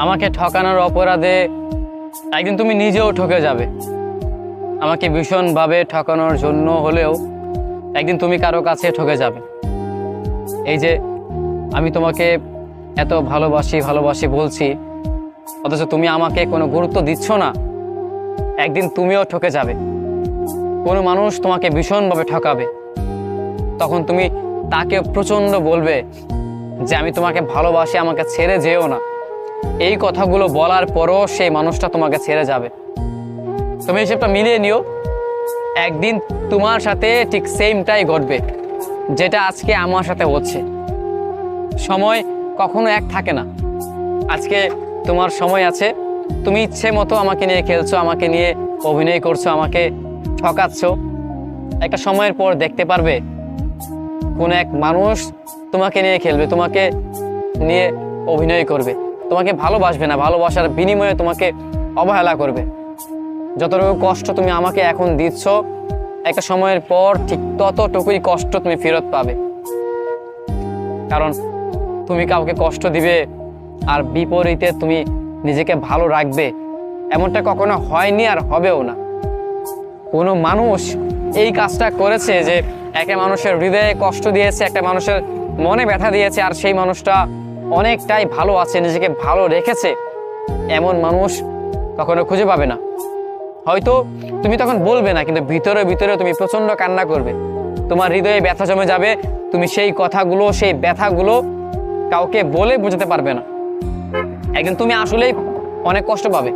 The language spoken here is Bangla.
আমাকে ঠকানোর অপরাধে একদিন তুমি নিজেও ঠকে যাবে। আমাকে ভীষণভাবে ঠকানোর জন্য হলেও একদিন তুমি কারো কাছে ঠকে যাবে। এই যে আমি তোমাকে এত ভালোবাসি ভালোবাসি বলছি, অথচ তুমি আমাকে কোনো গুরুত্ব দিচ্ছ না। একদিন তুমিও ঠকে যাবে। কোনো মানুষ তোমাকে ভীষণভাবে ঠকাবে, তখন তুমি তাকে প্রচণ্ড বলবে যে আমি তোমাকে ভালোবাসি, আমাকে ছেড়ে যেও না। এই কথাগুলো বলার পরও সেই মানুষটা তোমাকে ছেড়ে যাবে। তুমি হিসেবটা মিলিয়ে নিও, একদিন তোমার সাথে ঠিক সেমটাই ঘটবে যেটা আজকে আমার সাথে হচ্ছে। সময় কখনো এক থাকে না। আজকে তোমার সময় আছে, তুমি ইচ্ছে মতো আমাকে নিয়ে খেলছো, আমাকে নিয়ে অভিনয় করছো, আমাকে ঠকাচ্ছ। একটা সময়ের পর দেখতে পারবে কোন এক মানুষ তোমাকে নিয়ে খেলবে, তোমাকে নিয়ে অভিনয় করবে, তোমাকে ভালোবাসবে না, ভালোবাসার বিনিময়ে তোমাকে অবহেলা করবে। যতটুকু কষ্ট তুমি আমাকে এখন দিচ্ছ, একটা সময়ের পর ঠিক ততটুকুই কষ্ট তুমি ফেরত পাবে। কারণ তুমি কাউকে কষ্ট দিবে আর বিপরীতে তুমি নিজেকে ভালো রাখবে, এমনটা কখনো হয়নি আর হবেও না। কোনো মানুষ এই কাজটা করেছে যে একটা মানুষের হৃদয়ে কষ্ট দিয়েছে, একটা মানুষের মনে ব্যথা দিয়েছে, আর সেই মানুষটা অনেকটাই ভালো আছে, নিজেকে ভালো রেখেছে, এমন মানুষ কখনো খুঁজে পাবে না। হয়তো তুমি তখন বলবে না, কিন্তু ভিতরে ভিতরে তুমি প্রচন্ড কান্না করবে, তোমার হৃদয়ে ব্যথা জমে যাবে। তুমি সেই কথাগুলো, সেই ব্যথাগুলো কাউকে বলে বোঝাতে পারবে না। একদিন তুমি আসলেই অনেক কষ্ট পাবে।